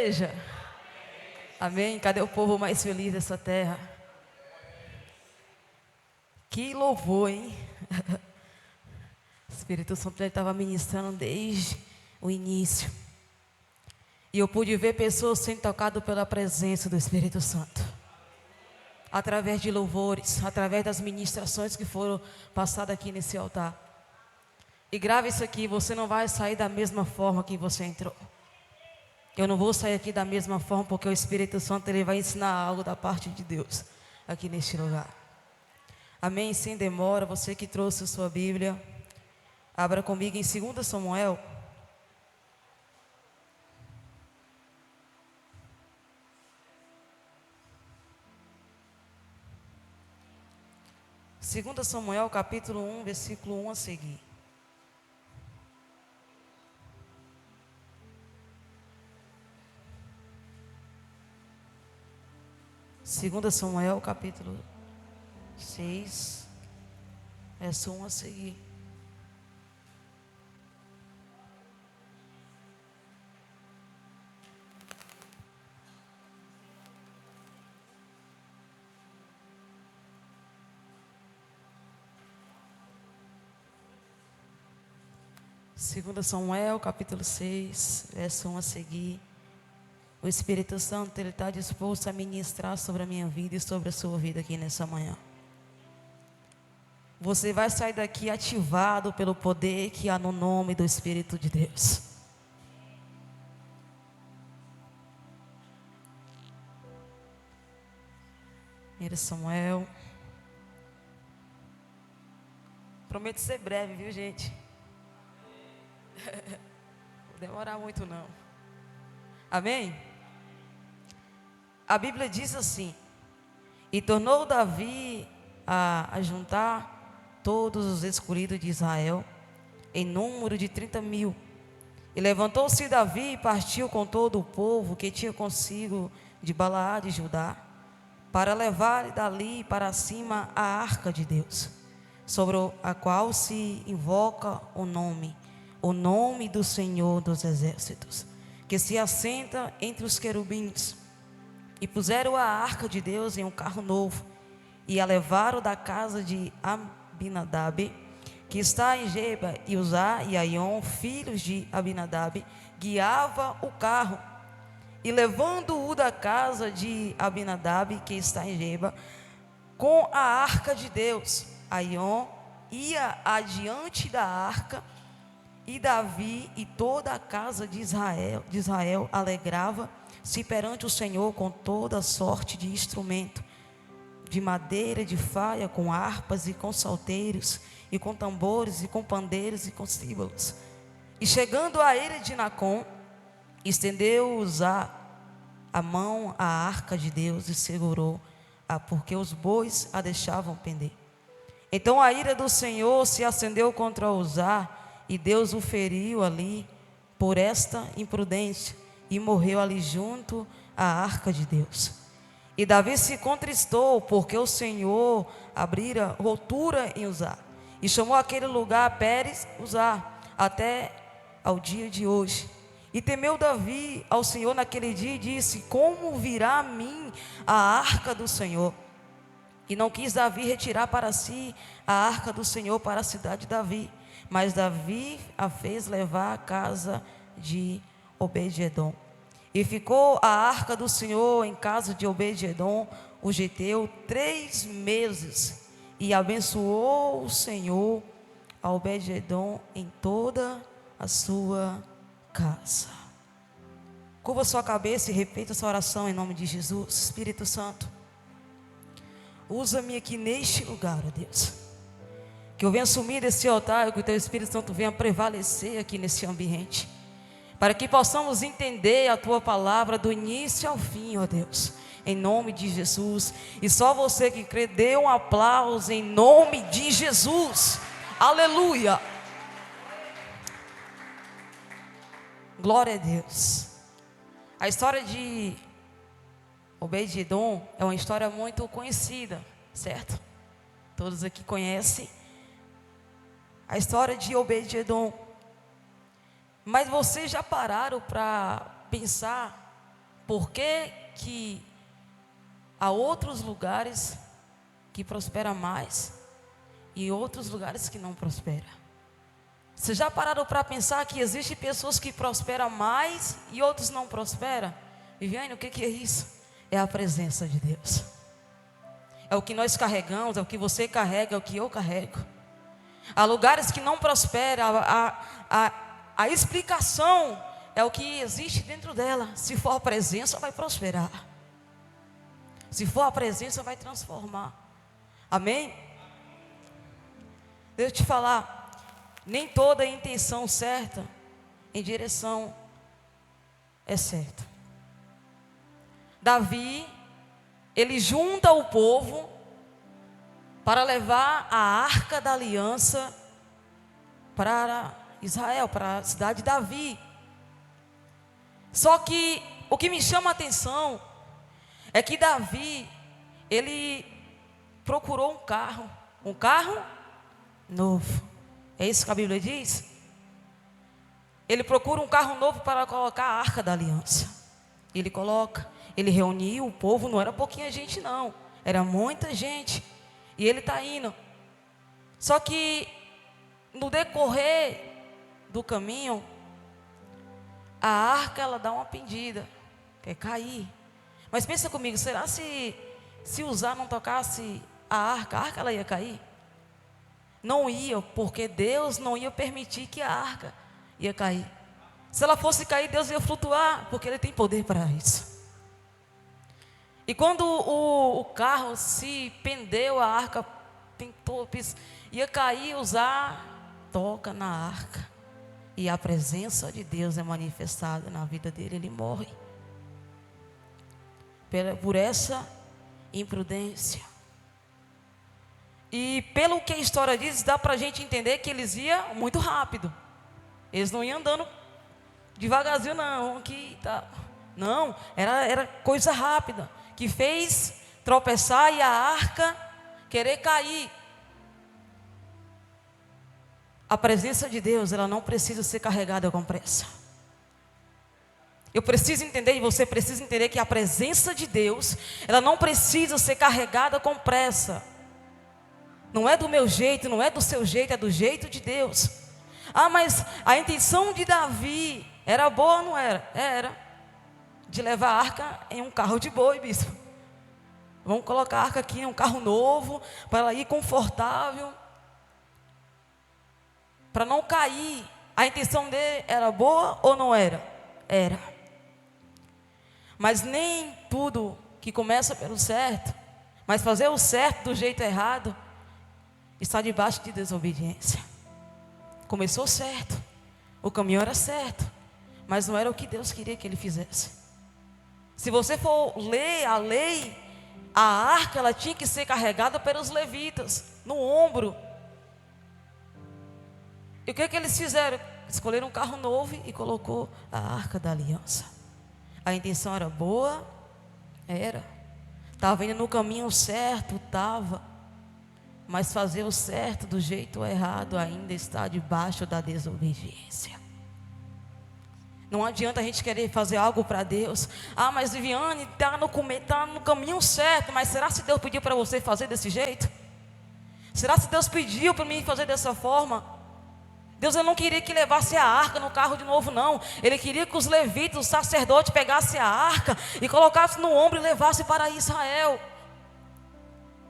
igreja? Amém? Cadê o povo mais feliz dessa terra? Que louvor, hein? O Espírito Santo já estava ministrando desde o início. E eu pude ver pessoas sendo tocadas pela presença do Espírito Santo. Através de louvores, através das ministrações que foram passadas aqui nesse altar. E grave isso aqui, você não vai sair da mesma forma que você entrou. Eu não vou sair aqui da mesma forma, porque o Espírito Santo ele vai ensinar algo da parte de Deus aqui neste lugar. Amém? Sem demora, você que trouxe a sua Bíblia, abra comigo em 2 Samuel. Segunda Samuel, capítulo 1, versículo 1 a seguir. Segunda Samuel, capítulo 6, verso 1 a seguir. Segunda Samuel, capítulo 6, verso 1 a seguir. O Espírito Santo, ele está disposto a ministrar sobre a minha vida e sobre a sua vida aqui nessa manhã. Você vai sair daqui ativado pelo poder que há no nome do Espírito de Deus. Primeiro Samuel. Prometo ser breve, viu, gente? Não vou demorar muito não. Amém? A Bíblia diz assim: e tornou Davi a juntar todos os escolhidos de Israel, em número de 30.000. E levantou-se Davi e partiu com todo o povo que tinha consigo de Balaá de Judá, para levar dali para cima a arca de Deus, sobre a qual se invoca o nome do Senhor dos Exércitos, que se assenta entre os querubins. E puseram a arca de Deus em um carro novo, e a levaram da casa de Abinadab, que está em Geba, e Uzá e Aion, filhos de Abinadab, guiava o carro. E levando-o da casa de Abinadab, que está em Geba, com a arca de Deus, Aion ia adiante da arca, e Davi e toda a casa de Israel alegrava-se perante o Senhor com toda sorte de instrumento, de madeira, de faia, com harpas e com salteiros, e com tambores, e com pandeiros, e com símbolos. E chegando à eira de Nacon, estendeu Uzá a mão à arca de Deus e segurou-a, porque os bois a deixavam pender. Então a ira do Senhor se acendeu contra Uzá, e Deus o feriu ali por esta imprudência, e morreu ali junto à arca de Deus. E Davi se contristou, porque o Senhor abrira rotura em Uzá, e chamou aquele lugar Pérez Uzá, até ao dia de hoje. E temeu Davi ao Senhor naquele dia, e disse: como virá a mim a arca do Senhor? E não quis Davi retirar para si a arca do Senhor para a cidade de Davi, mas Davi a fez levar à casa de Obed-edom. E ficou a arca do Senhor em casa de Obed-edom, o geteu, 3 meses. E abençoou o Senhor a Obed-edom em toda a sua casa. Curva sua cabeça e repita essa oração em nome de Jesus. Espírito Santo, usa-me aqui neste lugar, ó Deus. Que eu venha assumir desse altar, que o Teu Espírito Santo venha prevalecer aqui nesse ambiente, para que possamos entender a Tua palavra do início ao fim, ó Deus, em nome de Jesus. E só você que crê, dê um aplauso em nome de Jesus. Aleluia. Glória a Deus. A história de Obed-edom é uma história muito conhecida, certo? Todos aqui conhecem a história de Obed-edom. Mas vocês já pararam para pensar por que há outros lugares que prosperam mais e outros lugares que não prosperam? Vocês já pararam para pensar que existem pessoas que prosperam mais e outros não prosperam? Viviane, o que é isso? É a presença de Deus. É o que nós carregamos, é o que você carrega, é o que eu carrego. Há lugares que não prosperam, a explicação é o que existe dentro dela. Se for a presença, vai prosperar. Se for a presença, vai transformar. Amém? Deixa eu te falar. Nem toda intenção certa em direção é certa. Davi, ele junta o povo para levar a arca da aliança para Israel, para a cidade de Davi. Só que o que me chama a atenção é que Davi, ele procurou um carro novo. É isso que a Bíblia diz? Ele procura um carro novo para colocar a arca da aliança. Ele coloca, ele reuniu o povo, não era pouquinha gente não, era muita gente. E ele está indo. Só que no decorrer do caminho, a arca ela dá uma pendida, quer cair. Mas pensa comigo, será se Uzá não tocasse a arca ela ia cair? Não ia, porque Deus não ia permitir que a arca ia cair. Se ela fosse cair, Deus ia flutuar, porque Ele tem poder para isso. E quando o carro se pendeu, a arca tentou, ia cair, Uzá toca na arca. E a presença de Deus é manifestada na vida dele, ele morre. Por essa imprudência. E pelo que a história diz, dá para a gente entender que eles iam muito rápido. Eles não iam andando devagarzinho não, não, era coisa rápida, que fez tropeçar e a arca querer cair. A presença de Deus, ela não precisa ser carregada com pressa. Eu preciso entender, e você precisa entender, que a presença de Deus, ela não precisa ser carregada com pressa. Não é do meu jeito, não é do seu jeito, é do jeito de Deus. Mas a intenção de Davi era boa ou não era? Era. De levar a arca em um carro de boi, bispo. Vamos colocar a arca aqui em um carro novo, para ela ir confortável, para não cair. A intenção dele era boa ou não era? Era. Mas nem tudo que começa pelo certo, mas fazer o certo do jeito errado, está debaixo de desobediência. Começou certo, o caminho era certo, mas não era o que Deus queria que ele fizesse. Se você for ler a lei, a arca ela tinha que ser carregada pelos levitas, no ombro. E o que eles fizeram? Escolheram um carro novo e colocou a arca da aliança. A intenção era boa, estava indo no caminho certo, mas fazer o certo do jeito errado ainda está debaixo da desobediência. Não adianta a gente querer fazer algo para Deus. Mas Viviane está no caminho certo, mas será se Deus pediu para você fazer desse jeito? Será se Deus pediu para mim fazer dessa forma? Deus não queria que levasse a arca no carro de novo não. Ele queria que os levitas, os sacerdotes, pegassem a arca e colocassem no ombro e levassem para Israel.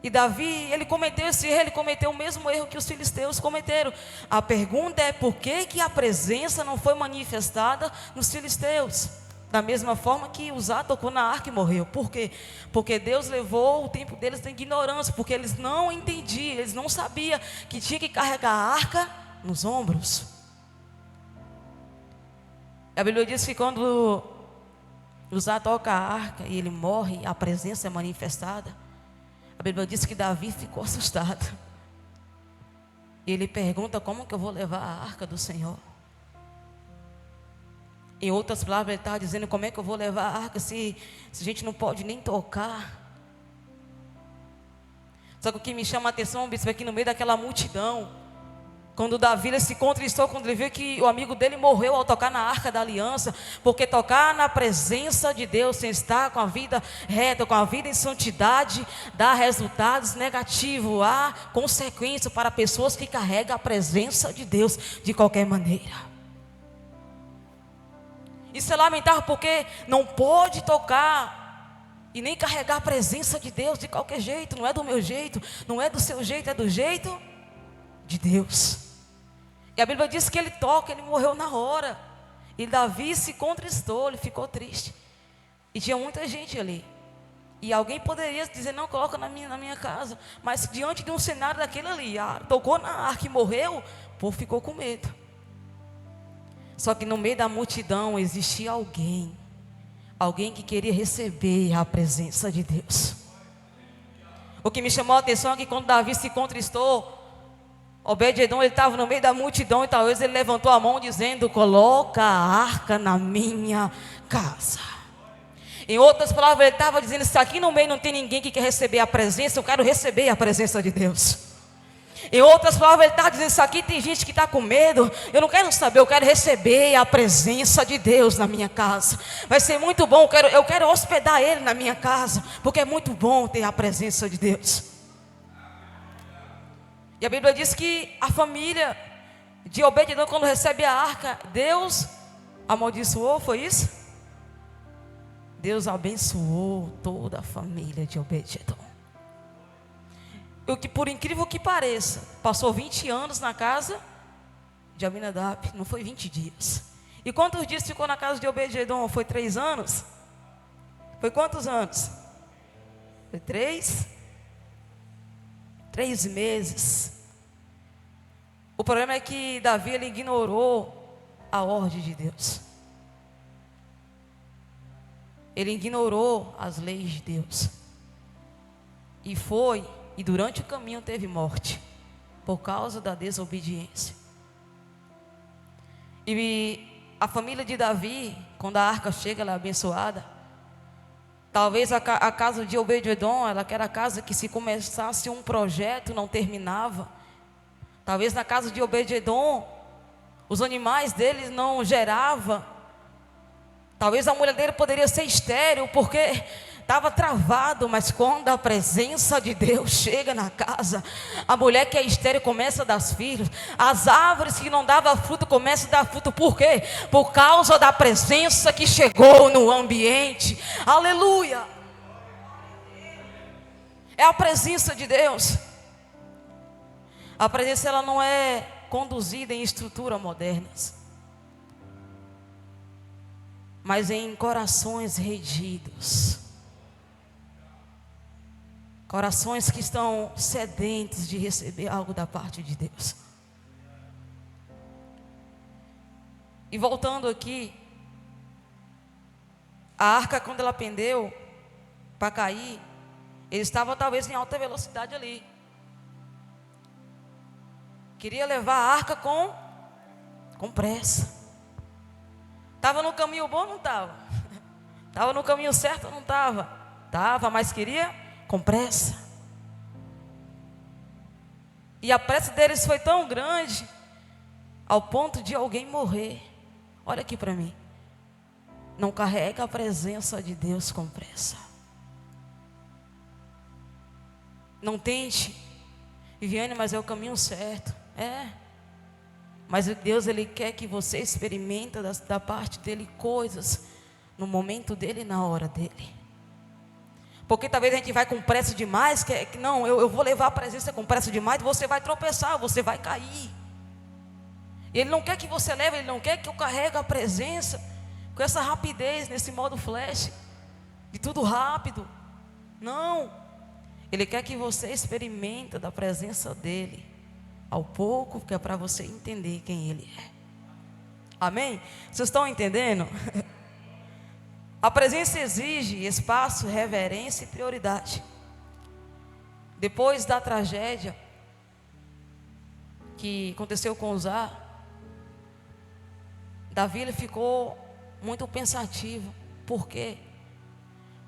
E Davi, ele cometeu esse erro, ele cometeu o mesmo erro que os filisteus cometeram. A pergunta é por que a presença não foi manifestada nos filisteus? Da mesma forma que Uzá tocou na arca e morreu. Por quê? Porque Deus levou o tempo deles na ignorância, porque eles não entendiam, eles não sabiam que tinha que carregar a arca nos ombros. A Bíblia diz que quando Uzá toca a arca e ele morre, a presença é manifestada. A Bíblia diz que Davi ficou assustado. E ele pergunta: como que eu vou levar a arca do Senhor? Em outras palavras, ele está dizendo: como é que eu vou levar a arca se a gente não pode nem tocar? Só que o que me chama a atenção, bispo, é que no meio daquela multidão, Quando Davi ele se contristou, quando ele viu que o amigo dele morreu ao tocar na arca da aliança, porque tocar na presença de Deus, sem estar com a vida reta, com a vida em santidade, dá resultados negativos, há consequência para pessoas que carregam a presença de Deus de qualquer maneira. Isso é lamentável, porque não pode tocar e nem carregar a presença de Deus de qualquer jeito. Não é do meu jeito, não é do seu jeito, é do jeito de Deus. E a Bíblia diz que ele toca, ele morreu na hora. E Davi se contristou, ele ficou triste. E tinha muita gente ali. E alguém poderia dizer, não, coloca na minha casa. Mas diante de um cenário daquele ali, tocou na arca e morreu, o povo ficou com medo. Só que no meio da multidão existia alguém que queria receber a presença de Deus. O que me chamou a atenção é que quando Davi se contristou, Obed-edom, ele estava no meio da multidão e talvez ele levantou a mão dizendo, coloca a arca na minha casa. Em outras palavras, ele estava dizendo, se aqui no meio não tem ninguém que quer receber a presença, eu quero receber a presença de Deus. Em outras palavras, ele está dizendo, se aqui tem gente que está com medo, eu não quero saber, eu quero receber a presença de Deus na minha casa. Vai ser muito bom, eu quero hospedar Ele na minha casa, porque é muito bom ter a presença de Deus. E a Bíblia diz que a família de Obed-edom, quando recebe a arca, Deus amaldiçoou, foi isso? Deus abençoou toda a família de Obed-edom. O que, por incrível que pareça, passou 20 anos na casa de Aminadab, não foi 20 dias. E quantos dias ficou na casa de Obed-edom? Foi 3 anos? Foi quantos anos? Foi 3 meses. O problema é que Davi ele ignorou a ordem de Deus. Ele ignorou as leis de Deus. E durante o caminho teve morte, por causa da desobediência. E a família de Davi, quando a arca chega, ela é abençoada. Talvez a casa de Obed-edom, ela era a casa que, se começasse um projeto, não terminava. Talvez na casa de Obed-edom, os animais deles não geravam. Talvez a mulher dele poderia ser estéril, porque estava travado. Mas quando a presença de Deus chega na casa, a mulher que é estéril começa a dar filhos. As árvores que não davam fruto começam a dar fruto. Por quê? Por causa da presença que chegou no ambiente. Aleluia! É a presença de Deus. A presença ela não é conduzida em estruturas modernas, mas em corações redidos. Corações que estão sedentos de receber algo da parte de Deus. E voltando aqui, a arca, quando ela pendeu para cair, ele estava talvez em alta velocidade ali. Queria levar a arca com pressa. Estava no caminho bom ou não estava? Estava no caminho certo ou não estava? Estava, mas queria com pressa. E a pressa deles foi tão grande, ao ponto de alguém morrer. Olha aqui para mim. Não carrega a presença de Deus com pressa. Não tente, Viviane, mas é o caminho certo. Mas Deus, Ele quer que você experimente da parte dEle coisas no momento dEle e na hora dEle. Porque talvez a gente vai com pressa demais, que não, eu vou levar a presença com pressa demais, você vai tropeçar, você vai cair. E Ele não quer que você leve, Ele não quer que eu carregue a presença com essa rapidez, nesse modo flash, de tudo rápido. Não, Ele quer que você experimente da presença dEle, ao pouco, que é para você entender quem Ele é. Amém? Vocês estão entendendo? A presença exige espaço, reverência e prioridade. Depois da tragédia que aconteceu com Uzá, Davi ele ficou muito pensativo. Por quê?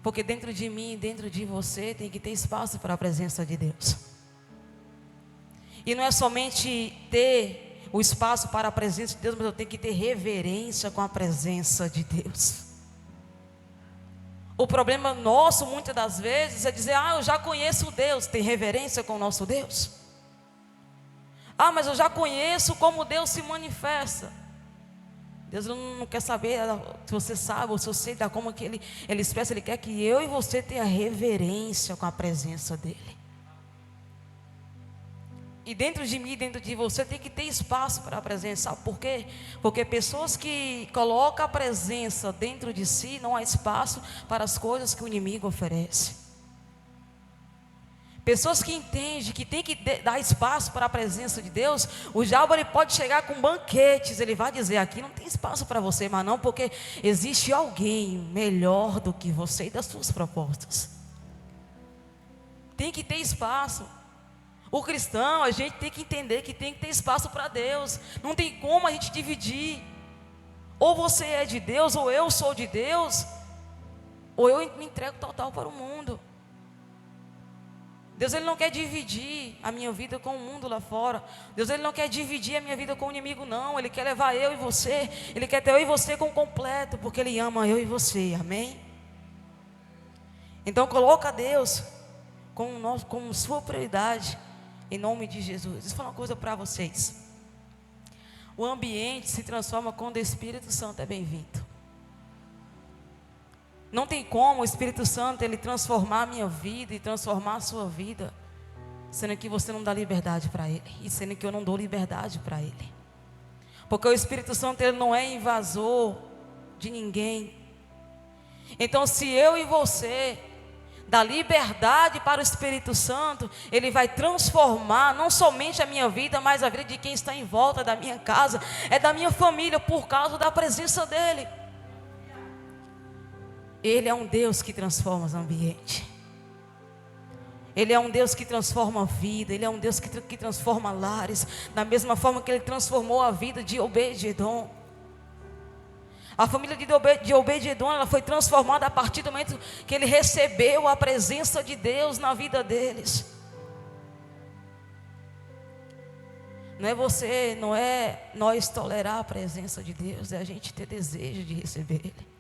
Porque dentro de mim e dentro de você tem que ter espaço para a presença de Deus. E não é somente ter o espaço para a presença de Deus, mas eu tenho que ter reverência com a presença de Deus. O problema nosso, muitas das vezes, é dizer: eu já conheço Deus. Tem reverência com o nosso Deus? Mas eu já conheço como Deus se manifesta. Deus não quer saber se você sabe ou se você sei como que Ele expressa. Ele quer que eu e você tenha reverência com a presença dEle. E dentro de mim, dentro de você, tem que ter espaço para a presença. Sabe por quê? Porque pessoas que colocam a presença dentro de si, não há espaço para as coisas que o inimigo oferece. Pessoas que entendem que tem que dar espaço para a presença de Deus. O diabo, ele pode chegar com banquetes. Ele vai dizer: aqui não tem espaço para você, mas não, porque existe alguém melhor do que você e das suas propostas. Tem que ter espaço. O cristão, a gente tem que entender que tem que ter espaço para Deus. Não tem como a gente dividir. Ou você é de Deus, ou eu sou de Deus, ou eu me entrego total para o mundo. Deus, Ele não quer dividir a minha vida com o mundo lá fora. Deus, Ele não quer dividir a minha vida com o inimigo, não. Ele quer levar eu e você. Ele quer ter eu e você com completo, porque Ele ama eu e você, amém? Então coloca Deus como sua prioridade, em nome de Jesus. Deixa eu falar uma coisa para vocês. O ambiente se transforma quando o Espírito Santo é bem-vindo. Não tem como o Espírito Santo ele transformar a minha vida e transformar a sua vida, sendo que você não dá liberdade para Ele, e sendo que eu não dou liberdade para Ele. Porque o Espírito Santo ele não é invasor de ninguém. Então, se eu e você dá liberdade para o Espírito Santo, Ele vai transformar não somente a minha vida, mas a vida de quem está em volta da minha casa, da minha família, por causa da presença dEle. Ele é um Deus que transforma o ambiente. Ele é um Deus que transforma a vida. Ele é um Deus que transforma lares, da mesma forma que Ele transformou a vida de Obed-edom. A família de Obed-edom, ela foi transformada a partir do momento que ele recebeu a presença de Deus na vida deles. Não é nós tolerar a presença de Deus, é a gente ter desejo de receber Ele.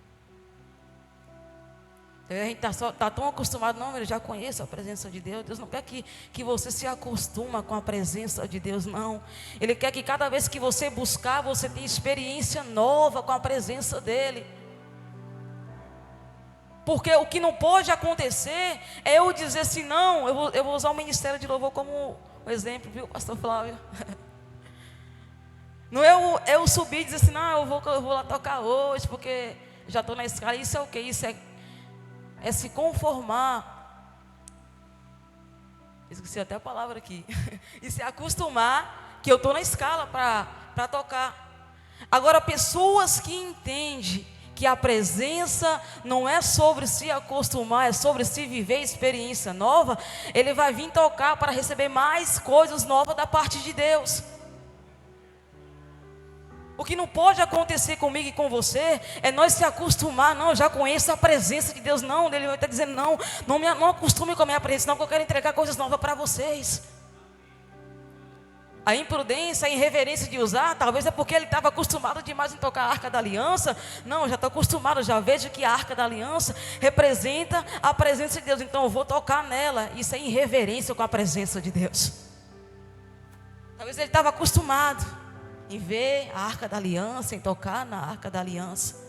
A gente está tão acostumado, não, eu já conheço a presença de Deus. Deus não quer que você se acostuma com a presença de Deus, não. Ele quer que cada vez que você buscar, você tenha experiência nova com a presença dEle. Porque o que não pode acontecer é eu dizer assim: não, eu vou usar o ministério de louvor como exemplo, viu, pastor Flávio? Não é eu subir e dizer assim: não, eu vou lá tocar hoje, porque já estou na escala. Isso é o quê? Isso é se conformar. Esqueci até a palavra aqui. E se acostumar que eu estou na escala para tocar. Agora, pessoas que entendem que a presença não é sobre se acostumar, é sobre se viver experiência nova, ele vai vir tocar para receber mais coisas novas da parte de Deus. O que não pode acontecer comigo e com você é nós se acostumar. Não, eu já conheço a presença de Deus. Não, Ele vai estar dizendo: não acostume com a minha presença, não, que eu quero entregar coisas novas para vocês. A imprudência, a irreverência de usar, talvez é porque ele estava acostumado demais em tocar a Arca da Aliança. Não, eu já estou acostumado, já vejo que a Arca da Aliança representa a presença de Deus, então eu vou tocar nela. Isso é irreverência com a presença de Deus. Talvez ele estava acostumado em ver a Arca da Aliança, em tocar na Arca da Aliança,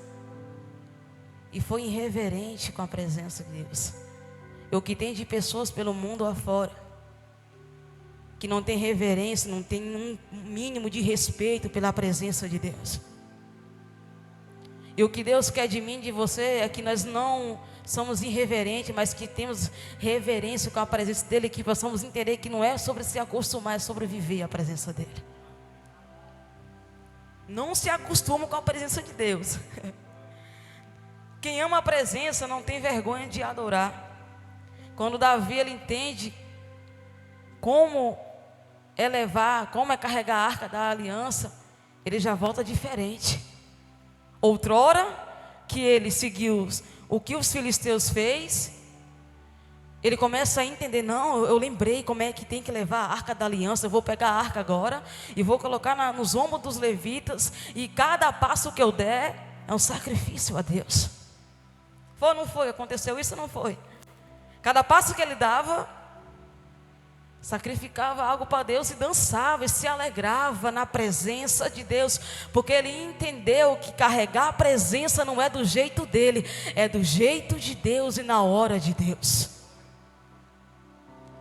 e foi irreverente com a presença de Deus. E o que tem de pessoas pelo mundo afora, que não tem reverência, não tem um mínimo de respeito pela presença de Deus. E o que Deus quer de mim e de você é que nós não somos irreverentes, mas que temos reverência com a presença dEle, que possamos entender que não é sobre se acostumar, é sobre viver a presença dEle. Não se acostuma com a presença de Deus. Quem ama a presença não tem vergonha de adorar. Quando Davi ele entende como é levar, como é carregar a Arca da Aliança, ele já volta diferente. Outrora que ele seguiu o que os filisteus fez, Ele começa a entender, não, eu lembrei como é que tem que levar a arca da aliança, eu vou pegar a arca agora e vou colocar nos ombros dos levitas, e cada passo que eu der é um sacrifício a Deus. Foi ou não foi? Aconteceu isso ou não foi? Cada passo que ele dava, sacrificava algo para Deus e dançava e se alegrava na presença de Deus, porque ele entendeu que carregar a presença não é do jeito dele, é do jeito de Deus e na hora de Deus.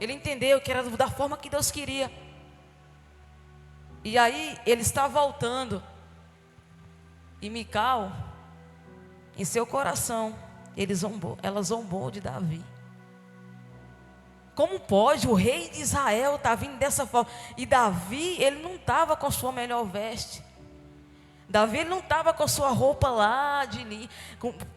Ele entendeu que era da forma que Deus queria. E aí ele está voltando, e Mical, em seu coração, ela zombou de Davi. Como pode o rei de Israel estar vindo dessa forma? E Davi, ele não estava com sua melhor veste. Davi, ele não estava com sua roupa lá de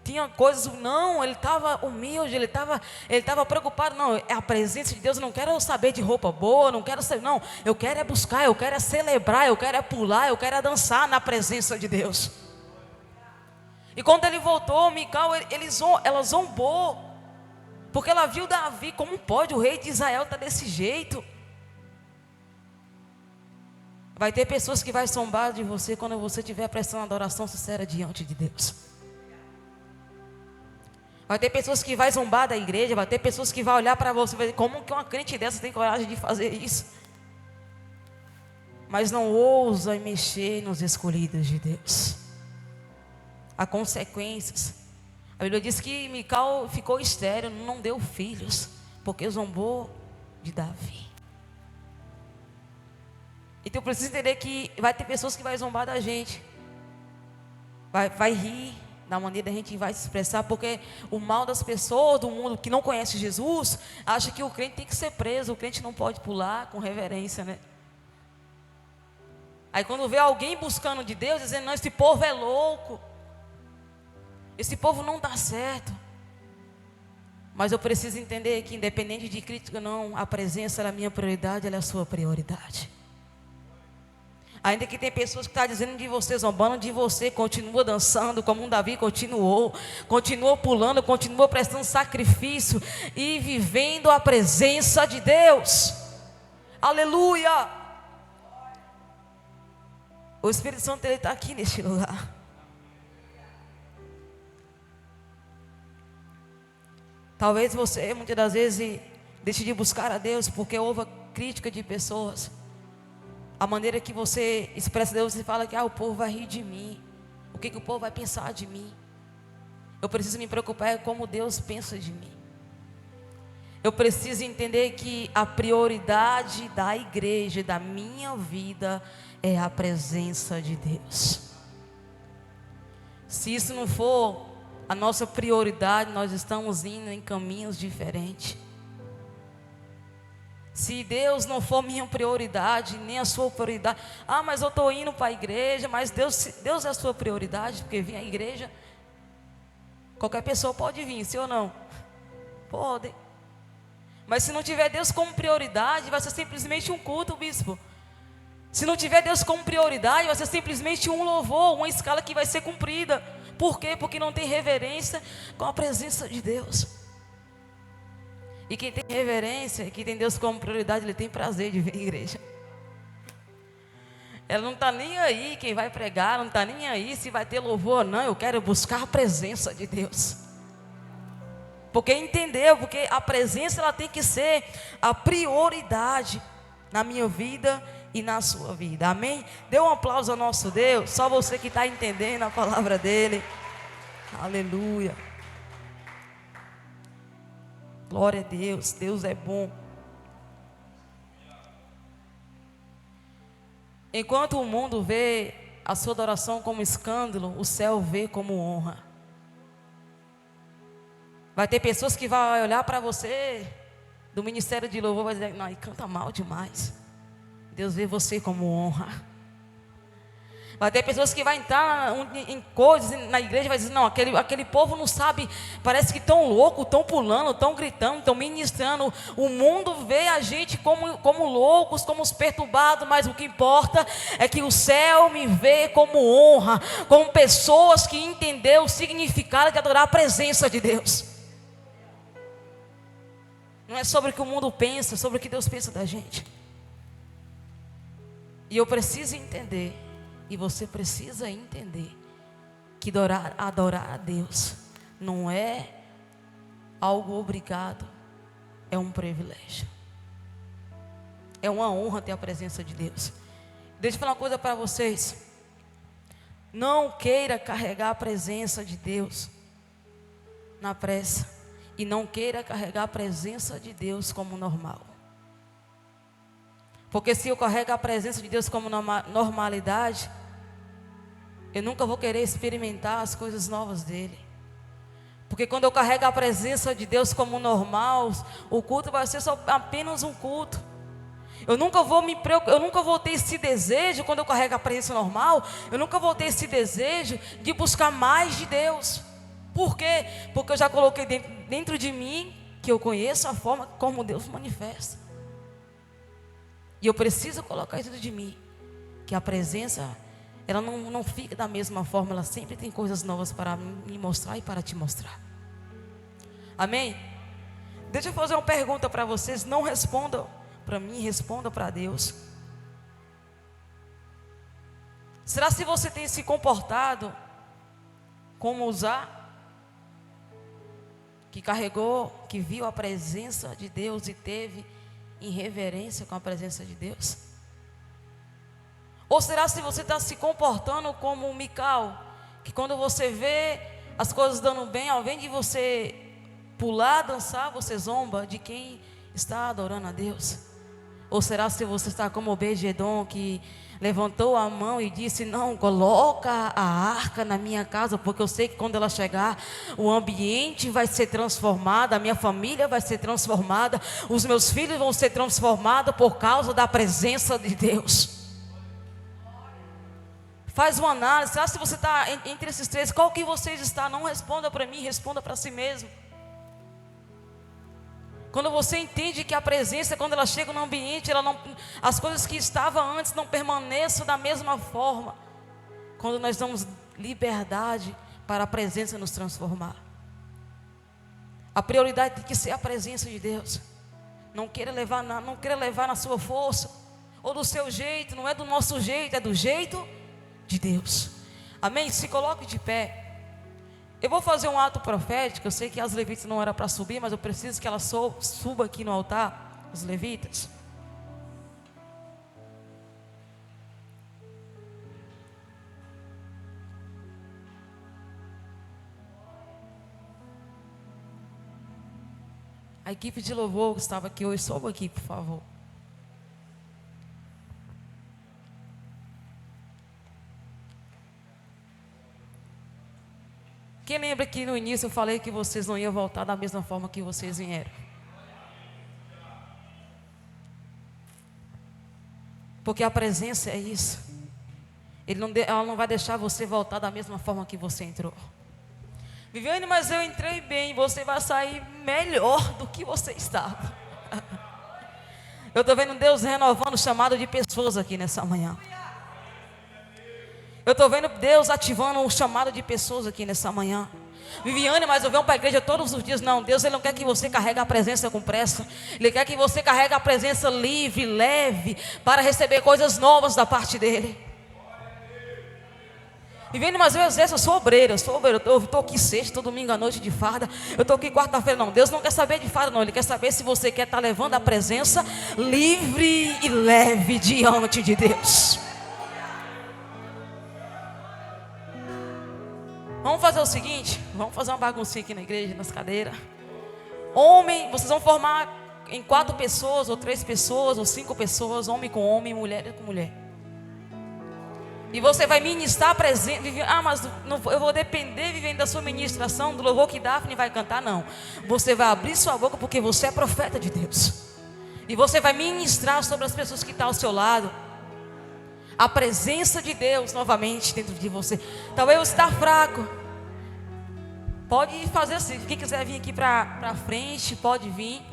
tinha coisas, não, ele estava humilde, ele estava preocupado. Não, é a presença de Deus, eu não quero saber de roupa boa, não quero saber, não, eu quero é buscar, eu quero é celebrar, eu quero é pular, eu quero é dançar na presença de Deus. E quando ele voltou, Mical, ela zombou, porque ela viu Davi, como pode o rei de Israel estar desse jeito? Vai ter pessoas que vão zombar de você quando você estiver prestando adoração sincera diante de Deus. Vai ter pessoas que vão zombar da igreja, vai ter pessoas que vão olhar para você e vai dizer, como que uma crente dessa tem coragem de fazer isso? Mas não ousa mexer nos escolhidos de Deus. Há consequências. A Bíblia diz que Mical ficou estéril, não deu filhos, porque zombou de Davi. Então eu preciso entender que vai ter pessoas que vão zombar da gente, vai rir da maneira que a gente vai se expressar, porque o mal das pessoas do mundo que não conhece Jesus, acha que o crente tem que ser preso, o crente não pode pular com reverência, né? Aí quando vê alguém buscando de Deus, dizendo, não, esse povo é louco, esse povo não dá certo. Mas eu preciso entender que independente de crítica não, a presença é a minha prioridade, ela é a sua prioridade. Ainda que tem pessoas que estão dizendo de você, zombando de você, continua dançando como um Davi continuou pulando, continuou prestando sacrifício e vivendo a presença de Deus. Aleluia! O Espírito Santo está aqui neste lugar. Talvez você muitas das vezes deixe de buscar a Deus porque houve crítica de pessoas. A maneira que você expressa Deus, você fala que o povo vai rir de mim. O que o povo vai pensar de mim? Eu preciso me preocupar com como Deus pensa de mim. Eu preciso entender que a prioridade da igreja, da minha vida, é a presença de Deus. Se isso não for a nossa prioridade, nós estamos indo em caminhos diferentes. Se Deus não for minha prioridade, nem a sua prioridade, mas eu estou indo para a igreja, mas Deus é a sua prioridade, porque vir à igreja, qualquer pessoa pode vir, sim ou não? Pode. Mas se não tiver Deus como prioridade, vai ser simplesmente um culto, bispo. Se não tiver Deus como prioridade, vai ser simplesmente um louvor, uma escala que vai ser cumprida. Por quê? Porque não tem reverência com a presença de Deus. E quem tem reverência, quem tem Deus como prioridade, ele tem prazer de vir à igreja. Ela não está nem aí quem vai pregar, não está nem aí se vai ter louvor ou não. Eu quero buscar a presença de Deus. Porque entendeu, porque a presença ela tem que ser a prioridade na minha vida e na sua vida, amém? Dê um aplauso ao nosso Deus, só você que está entendendo a palavra dele. Aleluia. Glória a Deus, Deus é bom. Enquanto o mundo vê a sua adoração como escândalo, o céu vê como honra. Vai ter pessoas que vão olhar para você do ministério de louvor e vai dizer, não, canta mal demais. Deus vê você como honra. Vai ter pessoas que vão entrar em coisas na igreja e vai dizer, não, aquele povo não sabe, parece que estão loucos, estão pulando, estão gritando, estão ministrando. O mundo vê a gente como loucos, como os perturbados, mas o que importa é que o céu me vê como honra, como pessoas que entenderam o significado de adorar a presença de Deus. Não é sobre o que o mundo pensa, é sobre o que Deus pensa da gente. E eu preciso entender, e você precisa entender, que adorar a Deus não é algo obrigado, é um privilégio. É uma honra ter a presença de Deus. Deixa eu falar uma coisa para vocês. Não queira carregar a presença de Deus na pressa. E não queira carregar a presença de Deus como normal. Porque se eu carrego a presença de Deus como normalidade, eu nunca vou querer experimentar as coisas novas dele. Porque quando eu carrego a presença de Deus como normal, o culto vai ser só apenas um culto. Eu nunca vou me preocupar, eu nunca vou ter esse desejo, quando eu carrego a presença normal, eu nunca vou ter esse desejo de buscar mais de Deus. Por quê? Porque eu já coloquei dentro de mim que eu conheço a forma como Deus manifesta. E eu preciso colocar isso dentro de mim, que a presença, ela não fica da mesma forma, ela sempre tem coisas novas para me mostrar e para te mostrar. Amém? Deixa eu fazer uma pergunta para vocês, não respondam para mim, responda para Deus. Será se você tem se comportado como Uzá, que carregou, que viu a presença de Deus e teve irreverência com a presença de Deus? Ou será se você está se comportando como Mical, que quando você vê as coisas dando bem, ao invés de você pular, dançar, você zomba de quem está adorando a Deus? Ou será se você está como Obed-edom, que levantou a mão e disse: não, coloca a arca na minha casa, porque eu sei que quando ela chegar, o ambiente vai ser transformado, a minha família vai ser transformada, os meus filhos vão ser transformados por causa da presença de Deus. Faz uma análise, será se você está entre esses três, qual que vocês está? Não responda para mim, responda para si mesmo. Quando você entende que a presença, quando ela chega no ambiente, as coisas que estavam antes não permaneçam da mesma forma. Quando nós damos liberdade para a presença nos transformar. A prioridade tem que ser a presença de Deus. Não queira levar na sua força ou do seu jeito, não é do nosso jeito, é do jeito de Deus. Amém? Se coloque de pé. Eu vou fazer um ato profético. Eu sei que as levitas não era para subir, mas eu preciso que elas suba aqui no altar, os levitas. A equipe de louvor que estava aqui hoje, sobe aqui, por favor. Quem lembra que no início eu falei que vocês não iam voltar da mesma forma que vocês vieram? Porque a presença é isso. Ela não vai deixar você voltar da mesma forma que você entrou. Viviane, mas eu entrei bem. Você vai sair melhor do que você estava. Eu estou vendo Deus renovando o chamado de pessoas aqui nessa manhã. Eu estou vendo Deus ativando um chamado de pessoas aqui nessa manhã. Viviane, mas eu venho para a igreja todos os dias. Não, Deus, Ele não quer que você carregue a presença com pressa. Ele quer que você carregue a presença livre, leve, para receber coisas novas da parte dEle. Viviane, mas eu exerço, eu sou obreiro. Eu estou aqui sexta, domingo à noite de farda. Eu estou aqui quarta-feira. Não, Deus não quer saber de farda, não. Ele quer saber se você quer estar levando a presença livre e leve diante de Deus. Vamos fazer o seguinte, vamos fazer uma baguncinha aqui na igreja, nas cadeiras. Homem, vocês vão formar em 4 pessoas, ou 3 pessoas, ou 5 pessoas, homem com homem, mulher com mulher. E você vai ministrar presente. Mas eu vou depender, vivendo da sua ministração, do louvor que Daphne vai cantar. Não, você vai abrir sua boca, porque você é profeta de Deus. E você vai ministrar sobre as pessoas que estão ao seu lado. A presença de Deus novamente dentro de você. Talvez você está fraco. Pode fazer assim. Quem quiser vir aqui para frente, pode vir.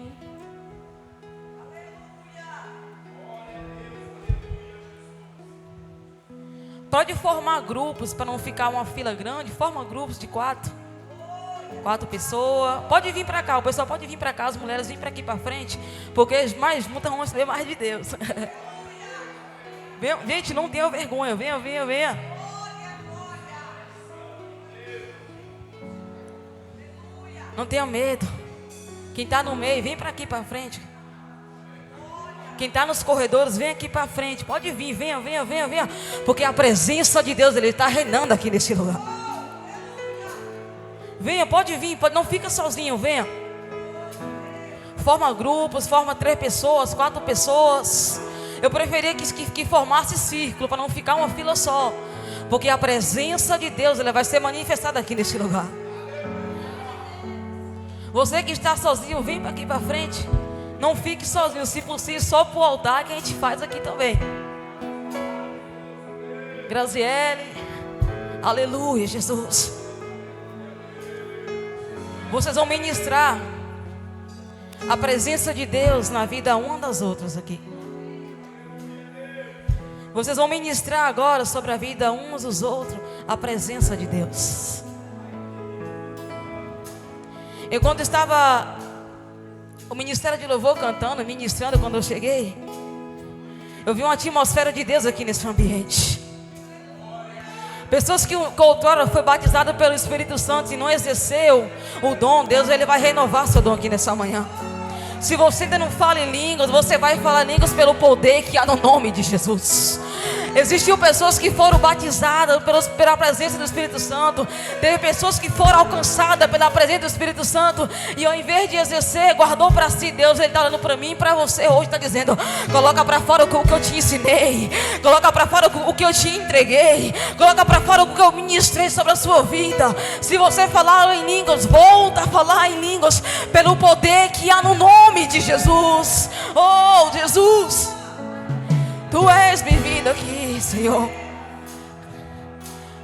Pode formar grupos para não ficar uma fila grande. Forma grupos de 4. 4 pessoas. Pode vir para cá, o pessoal pode vir para cá, as mulheres vêm para aqui para frente, porque mais juntas vão receber mais de Deus. Gente, não tenha vergonha, venha, venha, venha. Não tenha medo. Quem está no meio, vem para aqui para frente. Quem está nos corredores, vem aqui para frente. Pode vir, venha, venha, venha, venha. Porque a presença de Deus, Ele está reinando aqui nesse lugar. Venha, pode vir, não fica sozinho, venha. Forma grupos, forma 3 pessoas, 4 pessoas. Eu preferia que formasse círculo, para não ficar uma fila só. Porque a presença de Deus, ela vai ser manifestada aqui nesse lugar. Você que está sozinho, vem para aqui para frente. Não fique sozinho, se possível, só para o altar que a gente faz aqui também. Graziele, aleluia, Jesus. Vocês vão ministrar a presença de Deus na vida uma das outras aqui. Vocês vão ministrar agora sobre a vida uns dos outros, a presença de Deus. Enquanto estava o ministério de louvor cantando, ministrando, quando eu cheguei, eu vi uma atmosfera de Deus aqui nesse ambiente. Pessoas que outrora foi batizada pelo Espírito Santo e não exerceu o dom, Deus, Ele vai renovar seu dom aqui nessa manhã. Se você ainda não fala em línguas, você vai falar em línguas pelo poder que há no nome de Jesus. Existiam pessoas que foram batizadas pela presença do Espírito Santo. Teve pessoas que foram alcançadas pela presença do Espírito Santo. E ao invés de exercer, guardou para si. Deus, Ele está olhando para mim e para você hoje, está dizendo: coloca para fora o que eu te ensinei. Coloca para fora o que eu te entreguei. Coloca para fora o que eu ministrei sobre a sua vida. Se você falar em línguas, volta a falar em línguas pelo poder que há no nome de Jesus. Oh, Jesus, Tu és bem-vindo aqui, Senhor.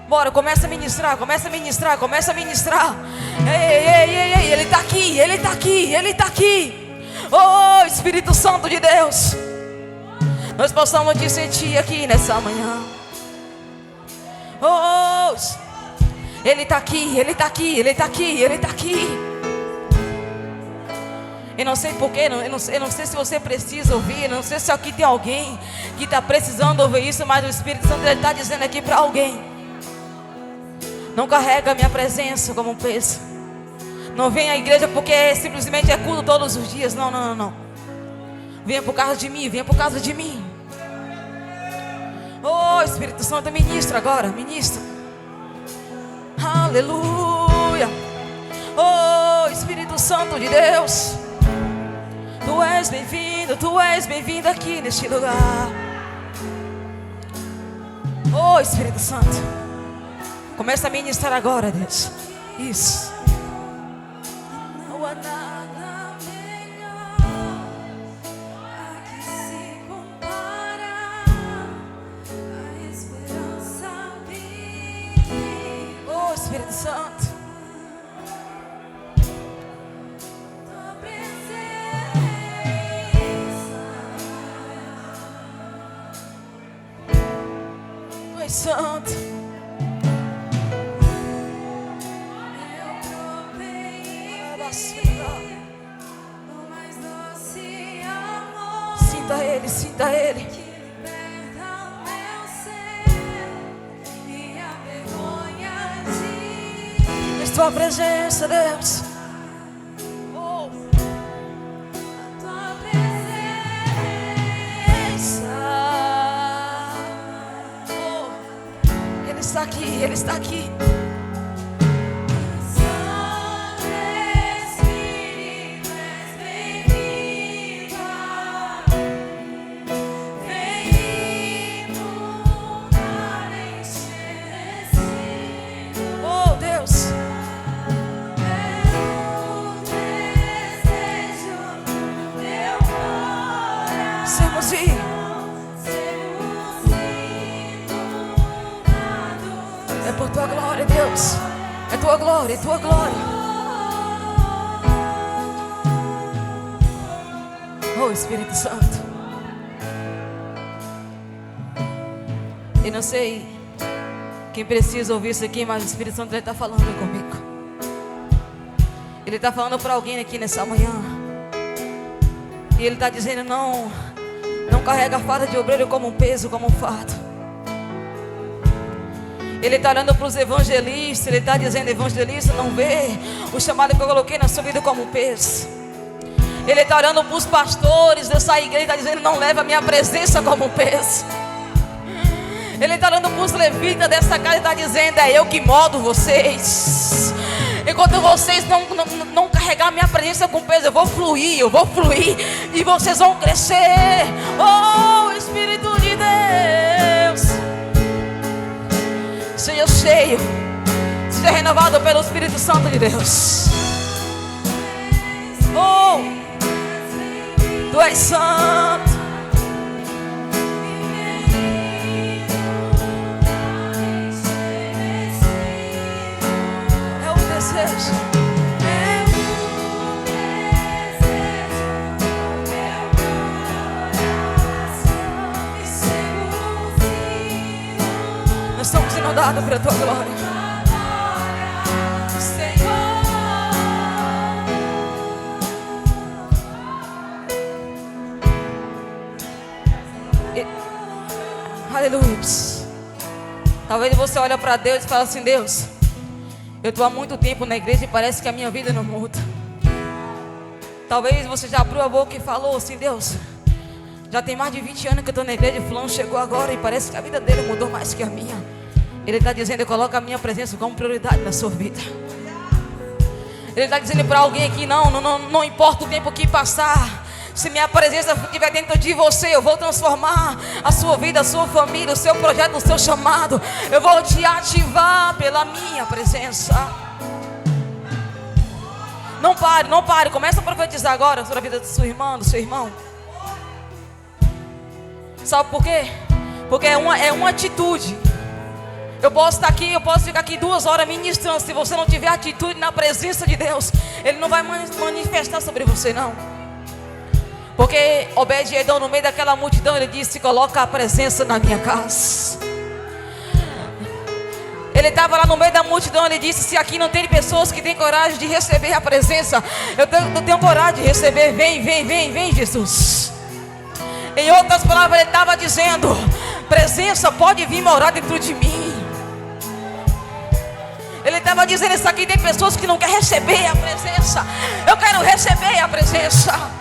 Bora, começa a ministrar, começa a ministrar, começa a ministrar. Ei, Ele está aqui, Ele está aqui, Ele está aqui. Oh, Espírito Santo de Deus, nós possamos te sentir aqui nessa manhã. Oh, Ele está aqui, Ele está aqui, Ele está aqui, Ele está aqui. Eu não sei porquê, eu não sei se você precisa ouvir, eu não sei se aqui tem alguém que está precisando ouvir isso, mas o Espírito Santo está dizendo aqui para alguém: não carrega a minha presença como um peso. Não venha à igreja porque simplesmente é culto todos os dias. Não, não, não, não. Venha por causa de mim, venha por causa de mim. Oh, Espírito Santo, ministra agora, ministra. Aleluia. Oh, Espírito Santo de Deus, Tu és bem-vindo aqui neste lugar. Oh, Espírito Santo, começa a ministrar agora, Deus. Isso. Não há nada melhor a que se compara a esperança viva. Oh, Espírito Santo, Santo, eu provei o mais doce amor. Sinta Ele, sinta Ele. Que liberta o meu ser e a vergonha de Tua presença, Deus. Ele está aqui. Santo Espírito, és bem-vindo. Vem inundar, encher esse lugar. Oh, Deus, é o desejo do meu coração. Sermos é por Tua glória, Deus. É Tua glória, é Tua glória. Oh, Espírito Santo, eu não sei quem precisa ouvir isso aqui, mas o Espírito Santo está falando comigo. Ele está falando para alguém aqui nessa manhã. E Ele está dizendo: não carrega a farda de obreiro como um peso, como um fardo. Ele está olhando para os evangelistas. Ele está dizendo: evangelista, não vê o chamado que eu coloquei na sua vida como um peso. Ele está olhando para os pastores dessa igreja. Está dizendo: não leva a minha presença como um peso. Ele está olhando para os levitas dessa casa e está dizendo: é eu que moldo vocês. Enquanto vocês não carregar a minha presença com peso, eu vou fluir e vocês vão crescer. Oh, Espírito de Deus, seja cheio, seja renovado pelo Espírito Santo de Deus. Oh, Tu és santo. Nós estamos inundados pela Tua glória, Senhor. Aleluia. Talvez você olhe para Deus e fale assim: Deus, eu estou há muito tempo na igreja e parece que a minha vida não muda. Talvez você já abriu a boca e falou assim: Deus, já tem mais de 20 anos que eu estou na igreja e fulano chegou agora e parece que a vida dele mudou mais que a minha. Ele está dizendo: eu coloco a minha presença como prioridade na sua vida. Ele está dizendo para alguém aqui: não importa o tempo que passar, se minha presença estiver dentro de você, eu vou transformar a sua vida, a sua família, o seu projeto, o seu chamado. Eu vou te ativar pela minha presença. Não pare, começa a profetizar agora sobre a vida da sua irmã, do seu irmão. Sabe por quê? Porque é uma atitude. Eu posso estar aqui, eu posso ficar aqui 2 horas ministrando. Se você não tiver atitude na presença de Deus, Ele não vai manifestar sobre você, não. Porque Obed-Edom, no meio daquela multidão, ele disse: coloca a presença na minha casa. Ele estava lá no meio da multidão, ele disse: se aqui não tem pessoas que têm coragem de receber a presença, eu tenho coragem de receber. Vem Jesus. Em outras palavras, ele estava dizendo: presença pode vir morar dentro de mim. Ele estava dizendo: isso aqui tem pessoas que não querem receber a presença. Eu quero receber a presença.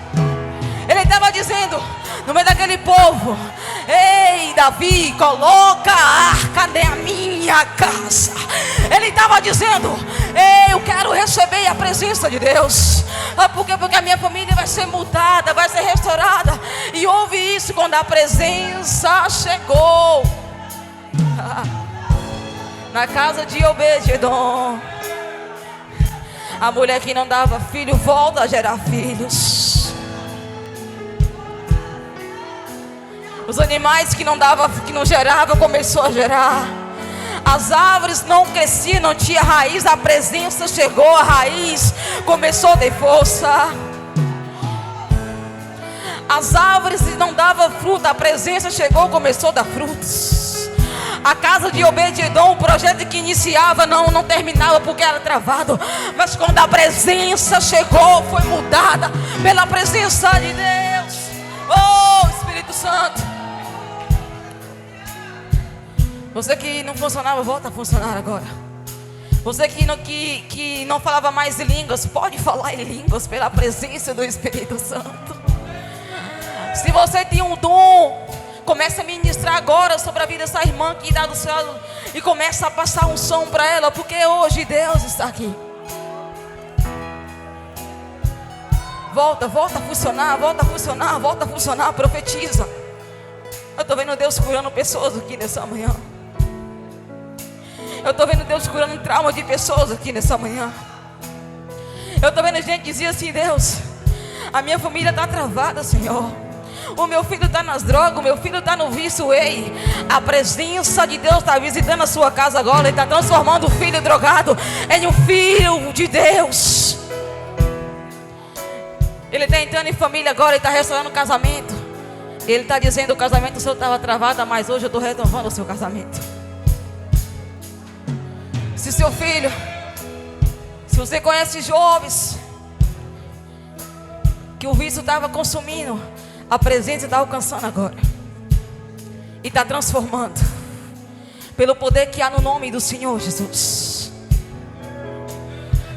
Ele estava dizendo no meio daquele povo: ei, Davi, coloca a arca na minha casa. Ele estava dizendo: ei, eu quero receber a presença de Deus. Por quê? Porque a minha família vai ser mudada, vai ser restaurada. E houve isso quando a presença chegou na casa de Obed-Edom. A mulher que não dava filho volta a gerar filhos. Os animais que não geravam, começou a gerar. As árvores não cresciam, não tinha raiz. A presença chegou, a raiz começou a ter força. As árvores não davam fruto, a presença chegou, começou a dar frutos. A casa de Obed-Edom, o projeto que iniciava não terminava porque era travado. Mas quando a presença chegou, foi mudada pela presença de Deus. Oh, Espírito Santo. Você que não funcionava, volta a funcionar agora. Você que não falava mais em línguas, pode falar em línguas pela presença do Espírito Santo. Se você tem um dom, comece a ministrar agora sobre a vida dessa irmã que está do céu e começa a passar um som para ela, porque hoje Deus está aqui. Volta a funcionar, volta a funcionar, profetiza. Eu estou vendo Deus curando pessoas aqui nessa manhã. Eu estou vendo Deus curando trauma de pessoas aqui nessa manhã. Eu estou vendo gente dizer assim: Deus, a minha família está travada, Senhor. O meu filho está nas drogas, o meu filho está no vício. Ei, a presença de Deus está visitando a sua casa agora. Ele está transformando o filho drogado em um filho de Deus. Ele está entrando em família agora, ele está restaurando o casamento. Ele está dizendo: o casamento seu estava travado, mas hoje eu estou retomando o seu casamento. Se seu filho, se você conhece jovens que o vício estava consumindo, a presença está alcançando agora. E está transformando. Pelo poder que há no nome do Senhor Jesus.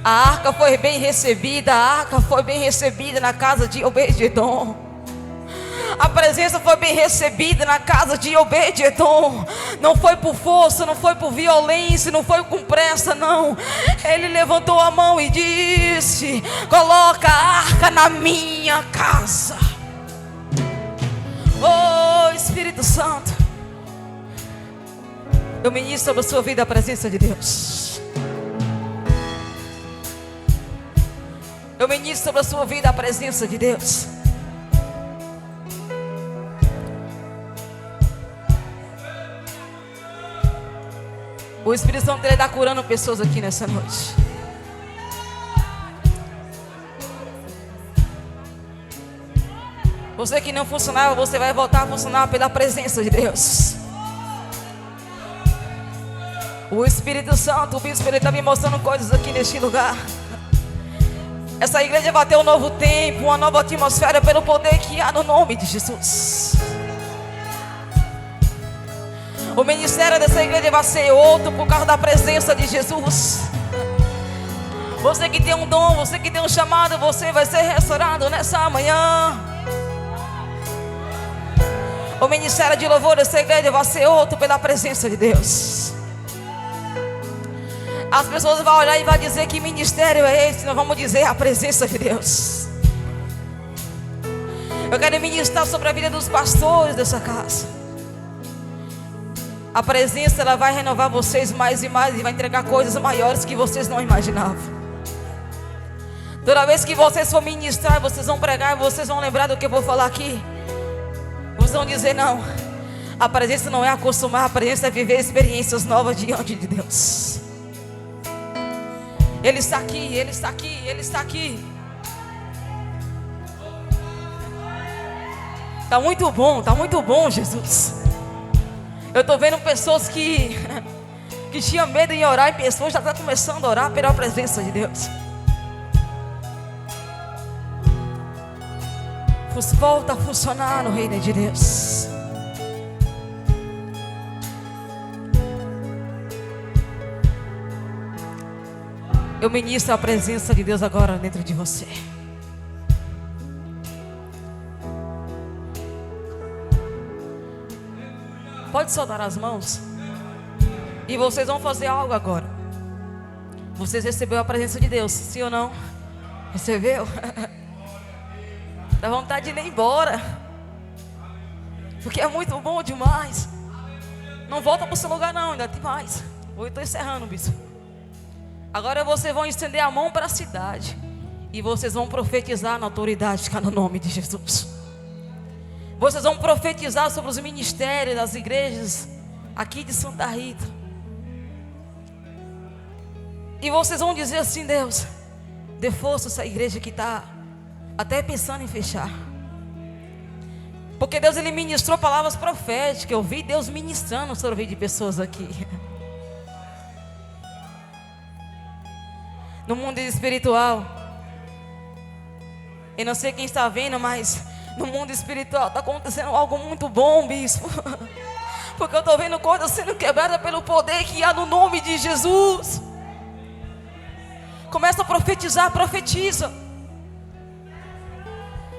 A arca foi bem recebida. A arca foi bem recebida na casa de Obed-edom. A presença foi bem recebida na casa de Obed-edom. Não foi por força, não foi por violência, não foi com pressa, não. Ele levantou a mão e disse: coloca a arca na minha casa. Oh Espírito Santo, eu ministro sobre a sua vida a presença de Deus. Eu ministro sobre a sua vida a presença de Deus. O Espírito Santo está curando pessoas aqui nessa noite. Você que não funcionava, você vai voltar a funcionar pela presença de Deus. O Espírito Santo, o Bispo, ele está me mostrando coisas aqui neste lugar. Essa igreja vai ter um novo tempo, uma nova atmosfera pelo poder que há no nome de Jesus. O ministério dessa igreja vai ser outro por causa da presença de Jesus. Você que tem um dom, você que tem um chamado, você vai ser restaurado nessa manhã. O ministério de louvor dessa igreja vai ser outro pela presença de Deus. As pessoas vão olhar e vão dizer: que ministério é esse? Nós vamos dizer: a presença de Deus. Eu quero ministrar sobre a vida dos pastores dessa casa. A presença, ela vai renovar vocês mais e mais, e vai entregar coisas maiores que vocês não imaginavam. Toda vez que vocês for ministrar, vocês vão pregar, vocês vão lembrar do que eu vou falar aqui. Vocês vão dizer: não, a presença não é acostumar, a presença é viver experiências novas diante de Deus. Ele está aqui, Ele está aqui, Ele está aqui. Está muito bom, Jesus. Eu estou vendo pessoas que tinham medo de orar, e pessoas já estão começando a orar pela presença de Deus. Volta a funcionar no reino de Deus. Eu ministro a presença de Deus agora dentro de você. Pode soltar as mãos. E vocês vão fazer algo agora. Vocês receberam a presença de Deus, sim ou não? Recebeu? Dá vontade de ir embora, porque é muito bom demais. Não volta para o seu lugar não, ainda tem mais. Eu estou encerrando, bispo. Agora vocês vão estender a mão para a cidade, e vocês vão profetizar na autoridade que há no nome de Jesus. Vocês vão profetizar sobre os ministérios das igrejas aqui de Santa Rita. E vocês vão dizer assim: Deus, dê força a essa igreja que está até pensando em fechar. Porque Deus, Ele ministrou palavras proféticas. Eu vi Deus ministrando sobre a vida de pessoas aqui. No mundo espiritual, eu não sei quem está vendo, mas no mundo espiritual está acontecendo algo muito bom, bispo. Porque eu estou vendo coisas sendo quebradas pelo poder que há no nome de Jesus. Começa a profetizar, profetiza.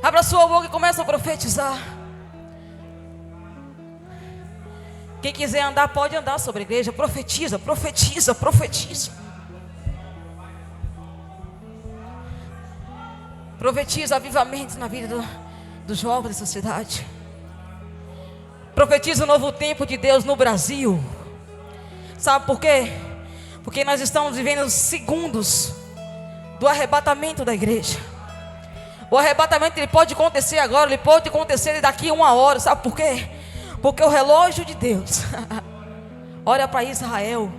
Abra sua boca e começa a profetizar. Quem quiser andar, pode andar sobre a igreja. Profetiza, profetiza, profetiza. Profetiza avivamento na vida dos jovens dessa cidade. Profetiza o novo tempo de Deus no Brasil. Sabe por quê? Porque nós estamos vivendo segundos do arrebatamento da igreja. O arrebatamento, ele pode acontecer agora, ele pode acontecer daqui a 1 hora. Sabe por quê? Porque o relógio de Deus olha para Israel.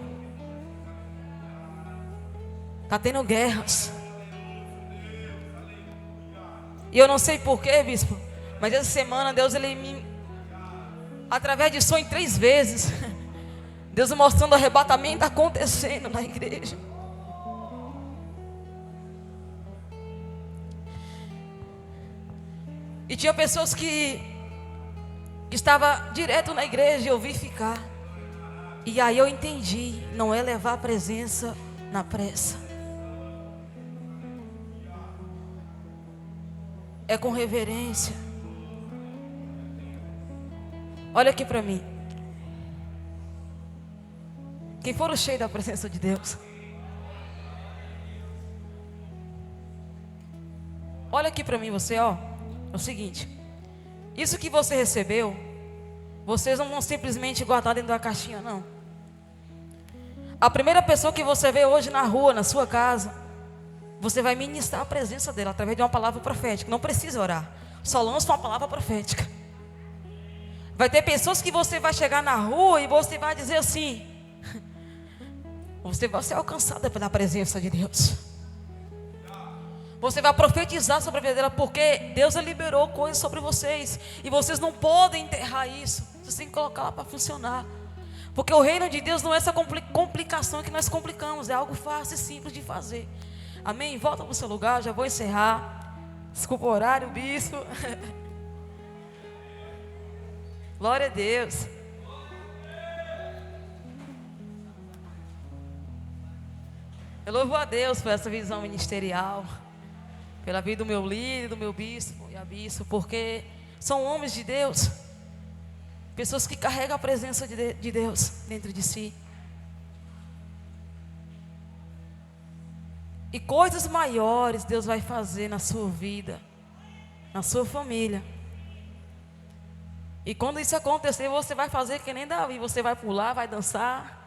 Está tendo guerras. E eu não sei porquê, bispo, mas essa semana Deus, Ele me, através de sonho 3 vezes, Deus mostrando o arrebatamento acontecendo na igreja. E tinha pessoas que estavam direto na igreja e eu vi ficar. E aí eu entendi, não é levar a presença na pressa. É com reverência. Olha aqui para mim. Quem for cheio da presença de Deus, olha aqui para mim, você, ó. É o seguinte: isso que você recebeu, vocês não vão simplesmente guardar dentro da caixinha, não. A primeira pessoa que você vê hoje na rua, na sua casa, você vai ministrar a presença dela através de uma palavra profética. Não precisa orar, só lança uma palavra profética. Vai ter pessoas que você vai chegar na rua e você vai dizer assim: você vai ser alcançada pela presença de Deus. Você vai profetizar sobre a vida dela, porque Deus liberou coisas sobre vocês. E vocês não podem enterrar isso. Vocês têm que colocar lá para funcionar. Porque o reino de Deus não é essa complicação que nós complicamos. É algo fácil e simples de fazer. Amém? Volta para o seu lugar, já vou encerrar. Desculpa o horário, bispo. Glória a Deus. Eu louvo a Deus por essa visão ministerial, pela vida do meu líder, do meu bispo e a bispo, porque são homens de Deus, pessoas que carregam a presença de Deus dentro de si. E coisas maiores Deus vai fazer na sua vida, na sua família. E quando isso acontecer, você vai fazer que nem Davi, você vai pular, vai dançar.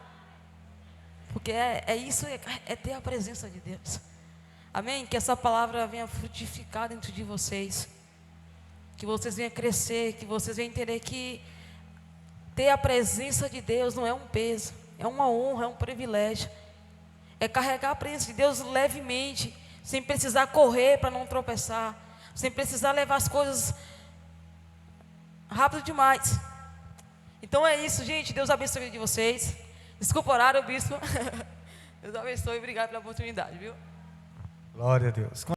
Porque isso, é ter a presença de Deus. Amém? Que essa palavra venha frutificar dentro de vocês. Que vocês venham crescer, que vocês venham entender que ter a presença de Deus não é um peso, é uma honra, é um privilégio. É carregar a presença de Deus levemente, sem precisar correr para não tropeçar, sem precisar levar as coisas rápido demais. Então é isso, gente. Deus abençoe a vida de vocês. Desculpa o horário, bispo. Deus abençoe e obrigado pela oportunidade, viu? Glória a Deus.